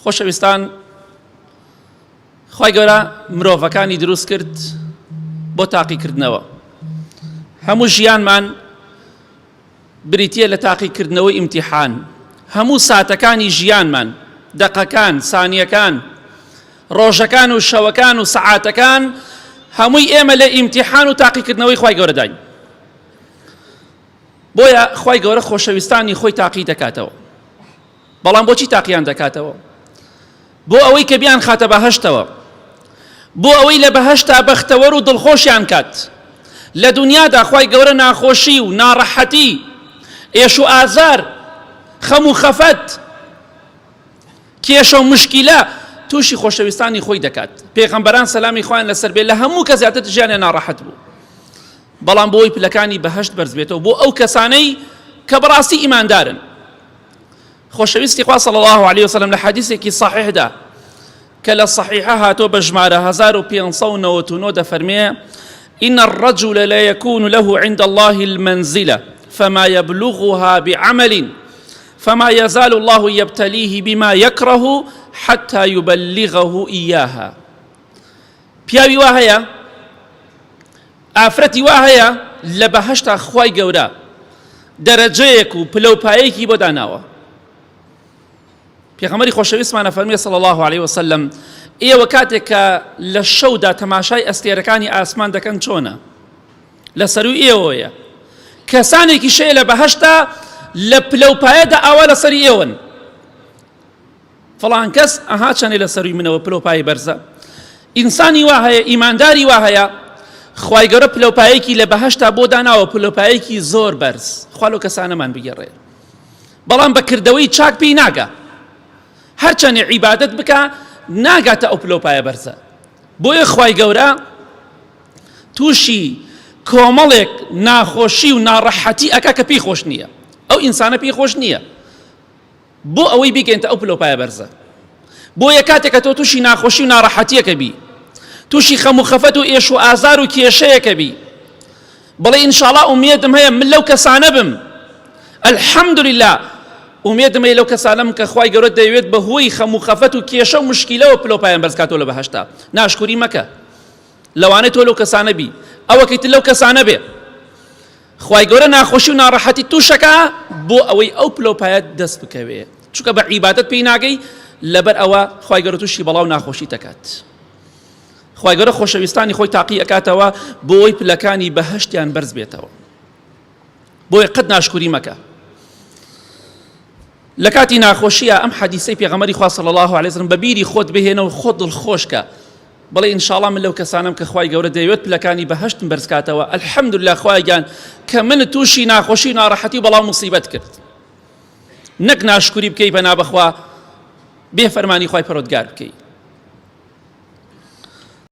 خۆشەویستان، خی گەورە مرۆڤەکانی دروست کرد بۆ تاقیکردنەوە. هەموو ژیانمان بریتیە لە تاقیکردنەوەی ئیمتیحان. هەموو ساتەکانی ژیانمان، دەقەکان، سانیەکان، ڕۆژەکان و شەوەکان و سەعاتەکان هەمووی ئێمە لە ئیمتیحان و تاقیکردنەوەی خی گەورە داین. بۆیە خی گەورە خۆشەویستانی خۆی تاقی دەکاتەوە. بەڵام بۆچی تاقییان دەکاتەوە؟ بۆ ئەوەی کە بیان خاتە بەهەشتەوە، بۆ ئەوەی لە بەهەشتا بەختەوەر و دڵخۆشیان کات. لە دنیادا خی گەورە ناخۆشی و ناڕەحەتی، ئێش و ئازار، خەم و خەفەت، کێشە و مشکیلە تووشی خۆشەویستانی خۆی دەکات. پێغەمبەران سەلامی خۆیان لەسەر بێ لە هەموو کە زیاتر ژیانیان ناڕەحەت بوو، بەڵام بۆ ئەوی پلەکانی بەهەشت بەرز بێتەوە، بۆ ئەو کەسانەی کە بەڕاستی ئیماندارن. خۆشەویستی خوا صلی الله عليه وسلم لە حەدیثێکی صحیحدا کە لە صحیحە هاتۆ بە ژمارە 1599 دەفەرمێ: إن الرجل لا يكون له عند الله المنزلة فما يبلغها بعمل فما يزال الله يبتليه بما يكره حتى يبلغه إياها. پیاوی وا هەیە، ئافرەتی وا هەیە لە بەهەشتا خوای گەورە دەرەجەیەک و پلەپایەکی بۆ داناوە. پێغەمبەری خۆشەویستمانە فەرموویە صلی الله عليه وسلم: ئێوە کاتێک کە لە شەودا تەماشای ئەستێرەکانی ئاسمان دەکەن چۆنە؟ لە سەروی ئێوەیە. کەسانێکی شەیە لە بەهەشتا لە پلەپایەدا ئاوا لە سەری ئێوەن. فڵان کەس ئەها چەندێ لە سەروی منەوە پلەپای بەرزە. ئینسانی وا هەیە، ئیمانداری وا هەیە، خوای گەورە پلەپایەکی لە بەهەشتا بۆ داناوە، پلەپایەکی زۆر بەرز. خوا لەو کەسانەمان بگەڕێ. بەڵام بەکردەوەی چاک پێی ناگا. هەرچەندێ عیبادەت بکە ناگاتە ئەو پلەپایە بەرزە. بۆیە خوای گەورە تووشی کۆمەڵێک ناخۆشی و ناڕەحەتی ئەکا کە پێی خۆش نییە. ئەو ئینسانە پێی خۆش نییە بۆ ئەوەی بگەینتە ئەو پلەپایە بەرزە. بۆیە کاتێک کە تۆ تووشی ناخۆشی و ناڕەحەتیەکە بی، تووشی خەم و خەفەت و ئێش و ئازار و کێشەیەکە بی، بەڵێ ئینشاڵڵا ئومێدم هەیە من لەو کەسانە بم، ئەلحەمدوللیلا ئومێدم هەیە لەو کەسانەم کە خوای گەورە دەیەوێت بەهۆی خەم و خەفەت و کێشە و مشکیلەوە پلەپایان بەرز کاتەوە لە بەهەشتا. ناشکوری مەکە، لەوانەیە تۆ لەو کەسانە بی، ئەوەکەی تر لەو کەسانە بێ. خوای گەورە ناخۆشی و ناڕەحەتی تووشەکە بۆ ئەوەی ئەو پلەپایە دەست بکەوێ، چونکە بە عیبادەت پێی ناگەی، لەبەر ئەوە خوای گەورە تووشی بەڵاو ناخۆشی دەکات. خوای گەورە خۆشەویستانی خۆی تاقی ئەکاتەوە بۆ ئەوەی پلەکانی بەهەشتیان بەرز بێتەوە. بۆیە قەت ناشکوری مەکە. لە کاتی ناخۆشیە ئەم حەدیسەی پێغەمبەری خوا صلی الله عليه وسلم بەبیری خۆت بهێنە و خۆت دڵخۆشکە، بەڵێ ئینشاڵڵا من لەو کەسانم کە خوای گەورە دەیەوێت پلەکانی بەهەشتم بەرز کاتەوە. ئەلحەمدوللیلا خوای گیان کە من تووشی ناخۆشی و ناڕەحەتی بەڵام موسیبەت کرد. نەک ناشکوری بکەی بە نابەخوا بێ فەرمانی خوای پەروەردگار بکەی.